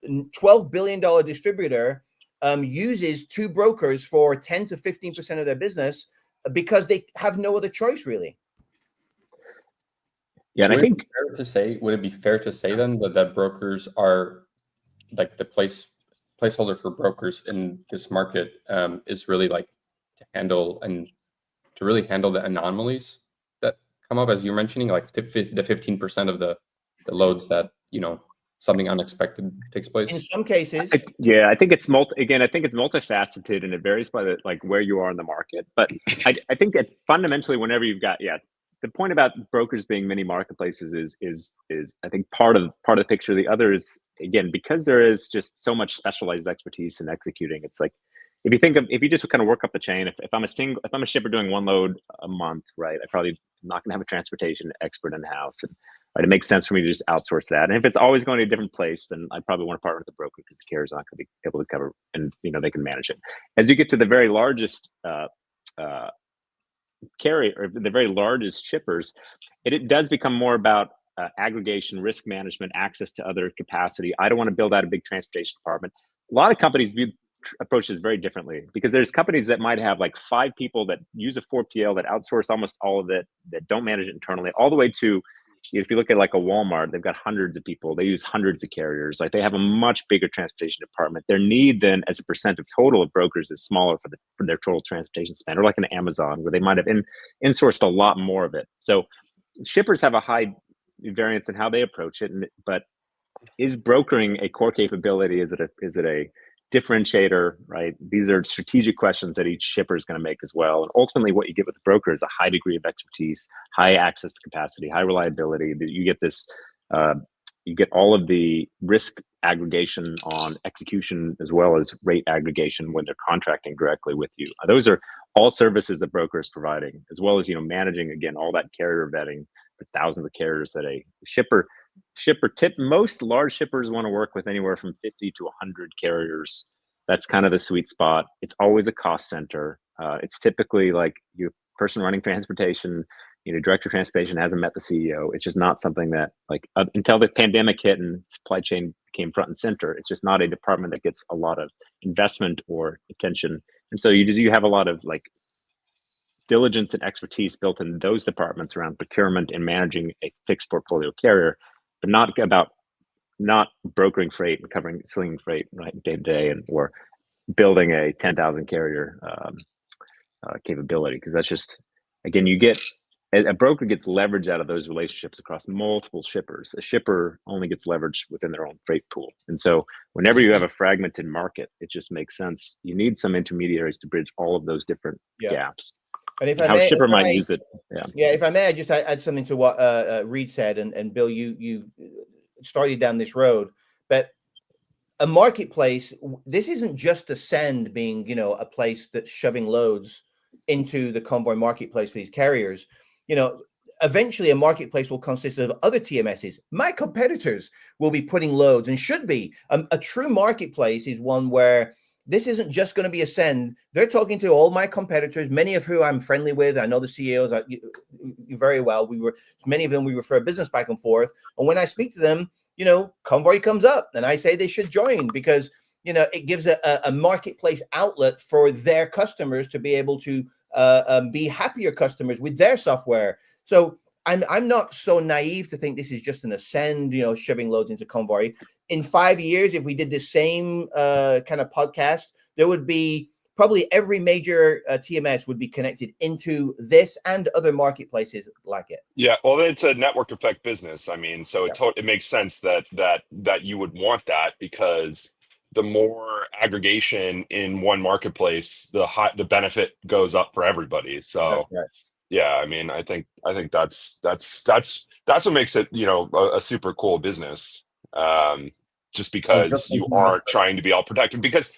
$12 billion distributor uses 2 brokers for 10 to 15% of their business because they have no other choice, really. Yeah, and I think would it be fair to say then that brokers are like the placeholder for brokers in this market is really like to really handle the anomalies that come up, as you're mentioning, like the 15% of the loads that, you know, something unexpected takes place? In some cases, I think it's multifaceted, and it varies by like where you are in the market. But I think it's fundamentally whenever you've got the point about brokers being mini marketplaces is I think part of the picture. The other is, again, because there is just so much specialized expertise in executing. It's like if you just kind of work up the chain, if I'm a shipper doing 1 load a month, right, I probably not going to have a transportation expert in the house, and right, it makes sense for me to just outsource that. And if it's always going to a different place, then I probably want to partner with the broker because the carrier's not going to be able to cover, and you know, they can manage it. As you get to the very largest carrier, or the very largest shippers, it does become more about aggregation, risk management, access to other capacity. I don't want to build out a big transportation department. A lot of companies approach this very differently, because there's companies that might have like 5 people that use a 4PL that outsource almost all of it, that don't manage it internally, all the way to, if you look at like a Walmart, they've got hundreds of people, they use hundreds of carriers, like they have a much bigger transportation department. Their need then as a percent of total of brokers is smaller for their total transportation spend, or like an Amazon where they might have insourced a lot more of it. So shippers have a high variance in how they approach it, but is brokering a core capability? Is it a differentiator, right? These are strategic questions that each shipper is going to make as well. And ultimately what you get with the broker is a high degree of expertise, high access to capacity, high reliability. You get this, you get all of the risk aggregation on execution as well as rate aggregation when they're contracting directly with you. Those are all services that broker is providing, as well as, you know, managing, again, all that carrier vetting for thousands of carriers that a shipper tip. Most large shippers want to work with anywhere from 50 to 100 carriers. That's kind of the sweet spot. It's always a cost center. It's typically like your person running transportation, you know, director of transportation hasn't met the CEO. It's just not something that, like, until the pandemic hit and supply chain became front and center, it's just not a department that gets a lot of investment or attention. And so you have a lot of like diligence and expertise built in those departments around procurement and managing a fixed portfolio carrier, but not brokering freight and covering slinging freight right day to day, and or building a 10,000 carrier capability, because that's just, again, you get a broker gets leverage out of those relationships across multiple shippers. A shipper only gets leverage within their own freight pool. And so whenever you have a fragmented market, it just makes sense. You need some intermediaries to bridge all of those different gaps. And if and how a shipper might use it. Yeah, if I may, I just add something to what Reed said, and Bill, you started down this road, but a marketplace, this isn't just Ascend being, you know, a place that's shoving loads into the Convoy marketplace for these carriers. You know, eventually a marketplace will consist of other TMSs. My competitors will be putting loads, and should be. A true marketplace is one where this isn't just going to be Ascend. They're talking to all my competitors, many of who I'm friendly with. I know the CEOs you very well. Many of them we refer business back and forth. And when I speak to them, you know, Convoy comes up, and I say they should join, because, you know, it gives a marketplace outlet for their customers to be able to be happier customers with their software. So I'm not so naive to think this is just an Ascend, you know, shoving loads into Convoy. In 5 years, if we did the same kind of podcast, there would be probably every major TMS would be connected into this and other marketplaces like it. Yeah, well, it's a network effect business. I mean, so it makes sense that you would want that, because the more aggregation in one marketplace, the benefit goes up for everybody. So That's right. yeah, I mean, I think that's what makes it, a super cool business. Just I was just because you thinking about aren't trying to be all protected, because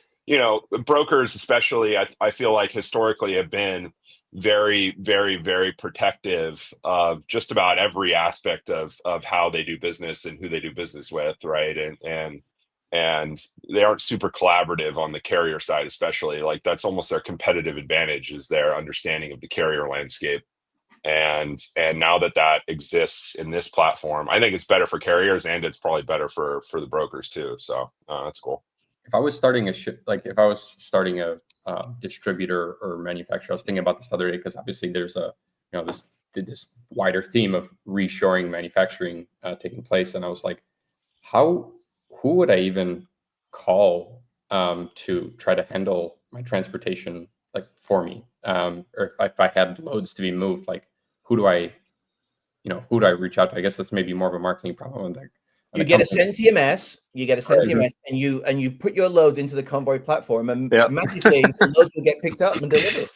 brokers especially, I feel like historically have been very, very, very protective of just about every aspect of how they do business and who they do business with, right? And they aren't super collaborative on the carrier side, especially. Like, that's almost their competitive advantage, is their understanding of the carrier landscape. And now that exists in this platform, I think it's better for carriers, and it's probably better for the brokers too. So that's cool. If I was starting if I was starting a distributor or manufacturer, I was thinking about this the other day, because obviously there's this wider theme of reshoring manufacturing taking place, and I was like, who would I even call to try to handle my transportation, like, for me, or if I had loads to be moved, like, who do I reach out to? I guess that's maybe more of a marketing problem. You get AscendTMS, and you put your loads into the Convoy platform, and magically the loads will get picked up and delivered.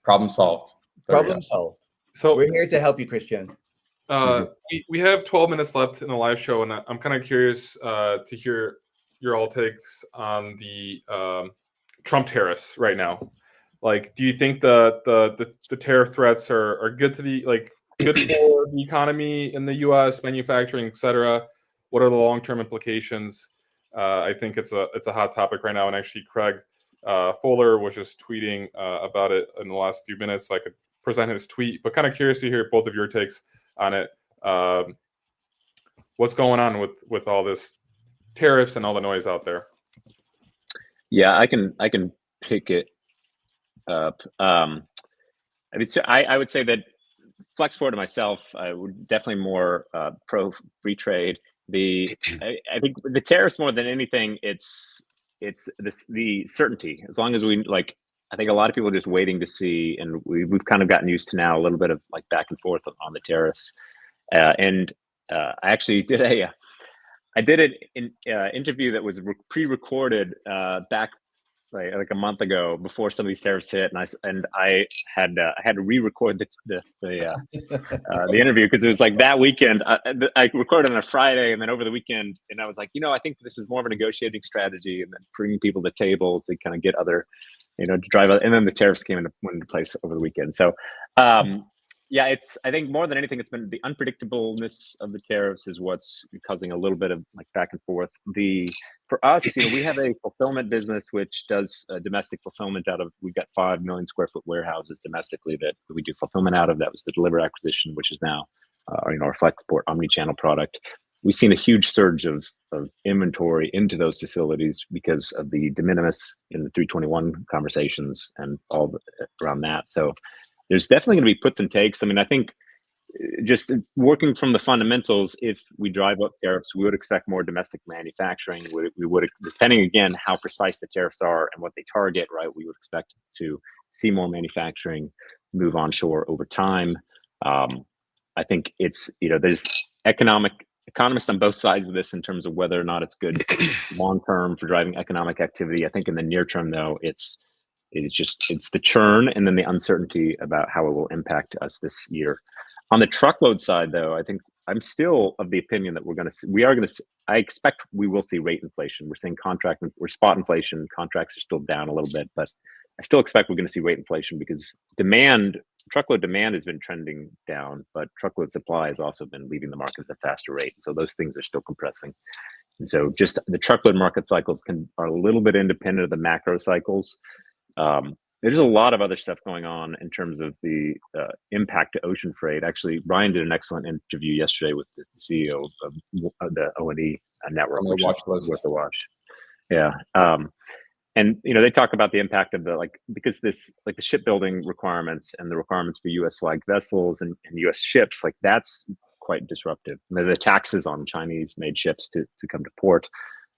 Problem solved. Problem solved. So we're here to help you, Christian. We have 12 minutes left in the live show, and I'm kind of curious to hear your all takes on the Trump tariffs right now. Like, do you think the tariff threats are good to good for the economy in the U.S., manufacturing, et cetera? What are the long-term implications? I think it's a hot topic right now, and actually Craig Fuller was just tweeting about it in the last few minutes, so I could present his tweet. But kind of curious to hear both of your takes on it. What's going on with all this tariffs and all the noise out there? Yeah, I can pick it up. I mean, so I would say that Flexport and myself, I would definitely more pro free trade. I think the tariffs, more than anything, it's the certainty. As long as we I think a lot of people are just waiting to see, and we've kind of gotten used to now a little bit of back and forth on the tariffs. I actually did an interview that was pre-recorded back like a month ago, before some of these tariffs hit, and I had to re-record the interview, because it was that weekend. I recorded on a Friday, and then over the weekend, and I was like, I think this is more of a negotiating strategy, and then bringing people to the table to kind of get other, to drive out. And then the tariffs came into place over the weekend. So, yeah, I think more than anything, it's been the unpredictableness of the tariffs is what's causing a little bit of back and forth. For us, we have a fulfillment business which does domestic fulfillment out of. We've got 5 million square foot warehouses domestically that we do fulfillment out of. That was the Deliver acquisition, which is now our Flexport omni-channel product. We've seen a huge surge of inventory into those facilities because of the de minimis in the 321 conversations and all around that. So there's definitely going to be puts and takes. I mean, I think just working from the fundamentals, if we drive up tariffs, we would expect more domestic manufacturing. We would, depending again how precise the tariffs are and what they target, right? We would expect to see more manufacturing move onshore over time. I think it's there's economists on both sides of this in terms of whether or not it's good long term for driving economic activity. I think in the near term, though, it's the churn and then the uncertainty about how it will impact us this year. On the truckload side, though, I think I'm still of the opinion that I expect we will see rate inflation. We're seeing spot inflation. Contracts are still down a little bit, but I still expect we're going to see rate inflation because truckload demand has been trending down, but truckload supply has also been leaving the market at a faster rate. So those things are still compressing. And so just the truckload market cycles are a little bit independent of the macro cycles. There's a lot of other stuff going on in terms of the impact to ocean freight. Actually, Brian did an excellent interview yesterday with the CEO of the O&E network, which is worth a watch. Yeah. And they talk about the impact of because this the shipbuilding requirements and the requirements for U.S. flagged vessels and U.S. ships, that's quite disruptive. The taxes on Chinese made ships to come to port.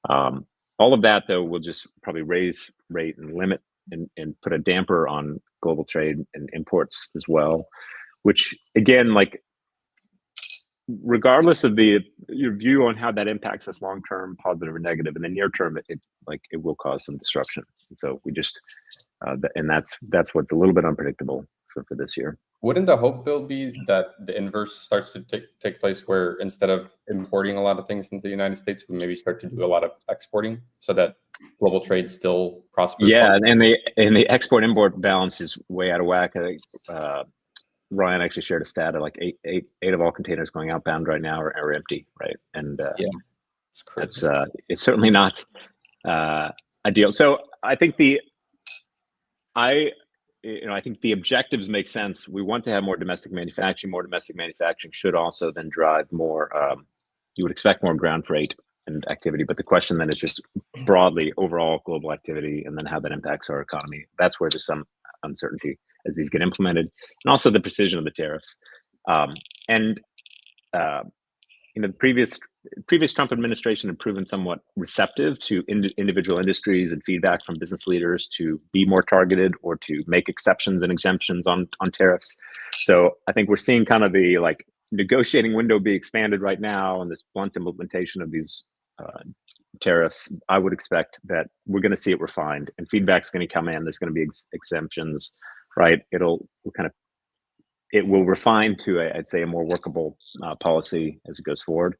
All of that, though, will just probably raise rate and limit and put a damper on global trade and imports as well, which again, regardless of your view on how that impacts us long term, positive or negative, in the near term, it will cause some disruption. And so we just and that's what's a little bit unpredictable for this year. Wouldn't the hope, Bill, be that the inverse starts to take place, where instead of importing a lot of things into the United States, we maybe start to do a lot of exporting, so that global trade still prospers? Yeah, and the export import balance is way out of whack. I think Ryan actually shared a stat of like eight of all containers going outbound right now are empty, right? And Yeah, it's crazy. that's it's certainly not ideal. So I think I think the objectives make sense. We want to have more domestic manufacturing. More domestic manufacturing should also then drive more. You would expect more ground freight and activity, but the question then is just broadly overall global activity, and then how that impacts our economy. That's where there's some uncertainty as these get implemented, and also the precision of the tariffs. The previous Trump administration had proven somewhat receptive to individual industries and feedback from business leaders to be more targeted or to make exceptions and exemptions on tariffs. So I think we're seeing kind of the negotiating window be expanded right now, and this blunt implementation of these tariffs. I would expect that we're going to see it refined, and feedback's going to come in. There's going to be exemptions, right? It will refine to, I'd say, a more workable policy as it goes forward.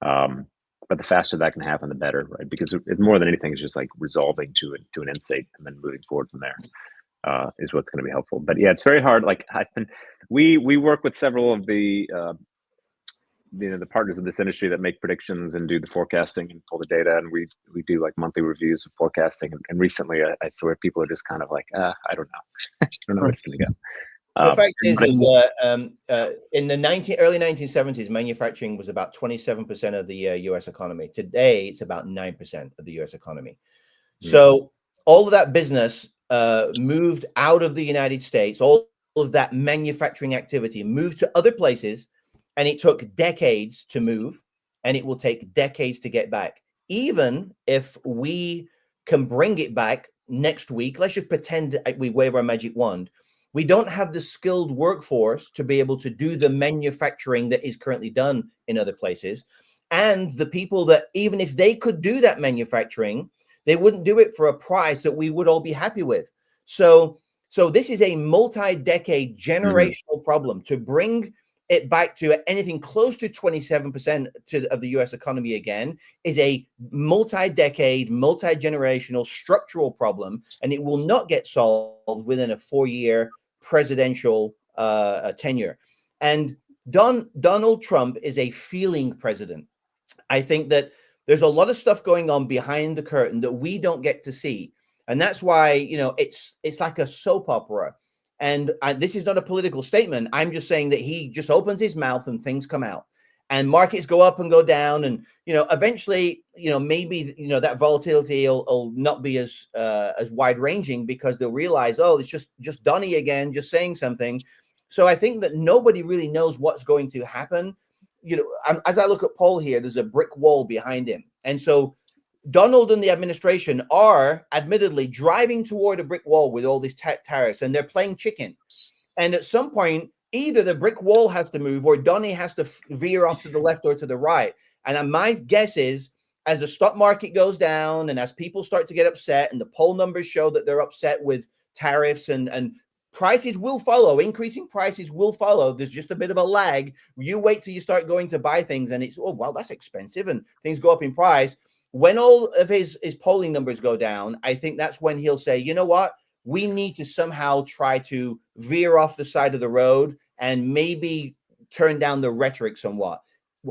But the faster that can happen, the better, right? Because it more than anything is just like resolving to an end state and then moving forward from there is what's going to be helpful. But yeah, it's very hard. Like we work with several of the partners in this industry that make predictions and do the forecasting and pull the data, and we do like monthly reviews of forecasting. And recently, I swear people are just kind of like, I don't know, I don't know where it's going to go. The fact is in the early 1970s, manufacturing was about 27% of the U.S. economy. Today, it's about 9% of the U.S. economy. So all of that business moved out of the United States. All of that manufacturing activity moved to other places, and it took decades to move, and it will take decades to get back. Even if we can bring it back next week, let's just pretend we wave our magic wand. We don't have the skilled workforce to be able to do the manufacturing that is currently done in other places. And the people that, even if they could do that manufacturing, they wouldn't do it for a price that we would all be happy with. So this is a multi-decade generational problem. To bring it back to anything close to 27% of the US economy again is a multi-decade, multi-generational structural problem, and it will not get solved within a 4-year presidential tenure. And Donald Trump is a feeling president. I think that there's a lot of stuff going on behind the curtain that we don't get to see. And that's why, it's like a soap opera. And this is not a political statement. I'm just saying that he just opens his mouth and things come out, and markets go up and go down. And, eventually, maybe, that volatility will not be as wide ranging, because they'll realize, oh, it's just Donnie again, just saying something. So I think that nobody really knows what's going to happen. As I look at Paul here, there's a brick wall behind him. And so Donald and the administration are admittedly driving toward a brick wall with all these tariffs, and they're playing chicken. And at some point, either the brick wall has to move or Donnie has to veer off to the left or to the right. And my guess is, as the stock market goes down and as people start to get upset and the poll numbers show that they're upset with tariffs, and prices will follow, increasing prices will follow. There's just a bit of a lag. You wait till you start going to buy things and it's, oh, well, that's expensive, and things go up in price. When all of his polling numbers go down, I think that's when he'll say, you know what, we need to somehow try to veer off the side of the road and maybe turn down the rhetoric somewhat.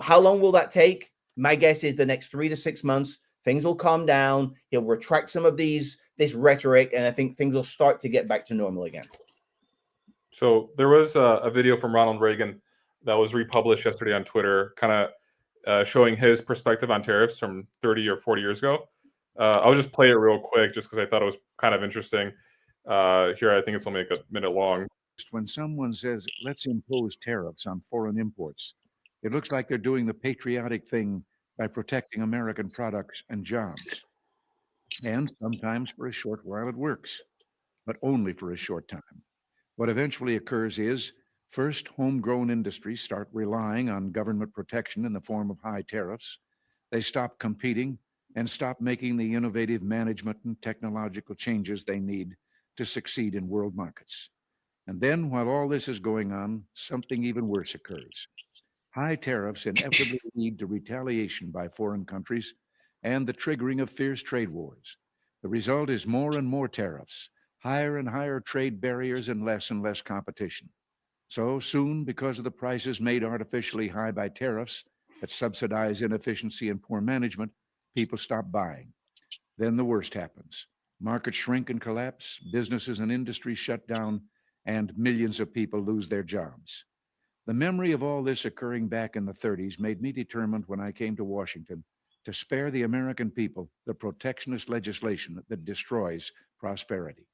How long will that take? My guess is the next 3 to 6 months, things will calm down. He'll retract some of this rhetoric, and I think things will start to get back to normal again. So there was a video from Ronald Reagan that was republished yesterday on Twitter, kind of showing his perspective on tariffs from 30 or 40 years ago. I'll just play it real quick just because I thought it was kind of interesting. Here, I think it's only like a minute long. When someone says, let's impose tariffs on foreign imports, it looks like they're doing the patriotic thing by protecting American products and jobs. And sometimes for a short while it works, but only for a short time. What eventually occurs is First, homegrown industries start relying on government protection in the form of high tariffs. They stop competing and stop making the innovative management and technological changes they need to succeed in world markets. And then, while all this is going on, something even worse occurs. High tariffs inevitably lead to retaliation by foreign countries and the triggering of fierce trade wars. The result is more and more tariffs, higher and higher trade barriers, and less competition. So soon, because of the prices made artificially high by tariffs that subsidize inefficiency and poor management, people stop buying. Then the worst happens. Markets shrink and collapse, businesses and industries shut down, and millions of people lose their jobs. The memory of all this occurring back in the 30s made me determined when I came to Washington to spare the American people the protectionist legislation that destroys prosperity.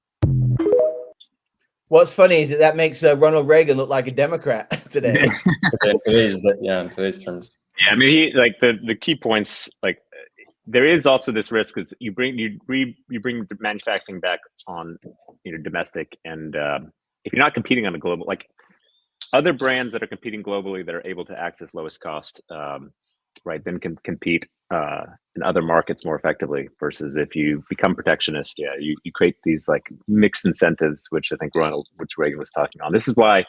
What's funny is that makes Ronald Reagan look like a Democrat today. In today's terms. Yeah, I mean, he like the key points. Like, there is also this risk is you bring manufacturing back on domestic, and if you're not competing on a global, like other brands that are competing globally that are able to access lowest cost, right, then can compete in other markets more effectively. Versus if you become protectionist, you create these like mixed incentives, which I think Reagan was talking on. This is why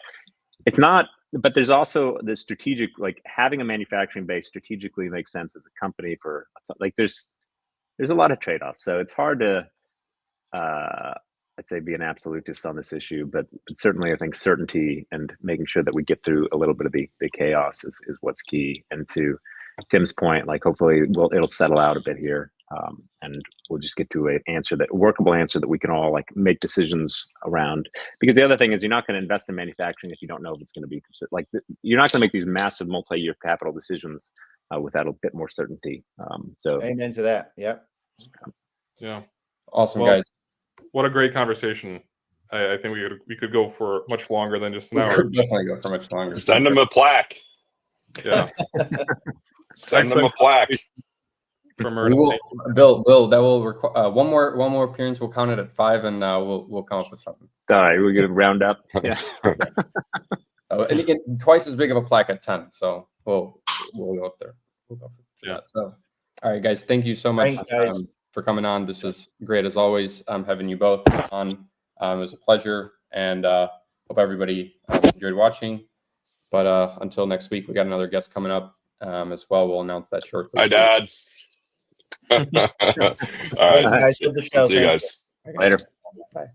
it's not. But there's also the strategic, like having a manufacturing base strategically makes sense as a company for like there's a lot of trade-offs. So it's hard to I'd say be an absolutist on this issue, but certainly I think certainty and making sure that we get through a little bit of the chaos is what's key. And to Tim's point, like hopefully it'll settle out a bit here, and we'll just get to a workable answer that we can all like make decisions around. Because the other thing is you're not going to invest in manufacturing if you don't know if it's going to be like you're not going to make these massive multi-year capital decisions without a bit more certainty. So amen to that. Yep. Yeah. Awesome, Well, guys. What a great conversation. I think we could go for much longer than just an We hour. could definitely go for much longer. Send them a plaque. Yeah. Send them a plaque. From We will, Bill, that will require one more appearance. We'll count it at 5, and we'll come up with something. all right, we're going to round up. Yeah. And again, twice as big of a plaque at 10. So we'll go up there. We'll go for that. So, all right, guys, thank you so much. Thanks, guys. For coming on. This was great as always. Having you both on. It was a pleasure, and hope everybody enjoyed watching. But until next week, we got another guest coming up as well. We'll announce that shortly. Hi, Dad. All right. Thanks, guys. Love the show. See you Thank guys. Later. Bye.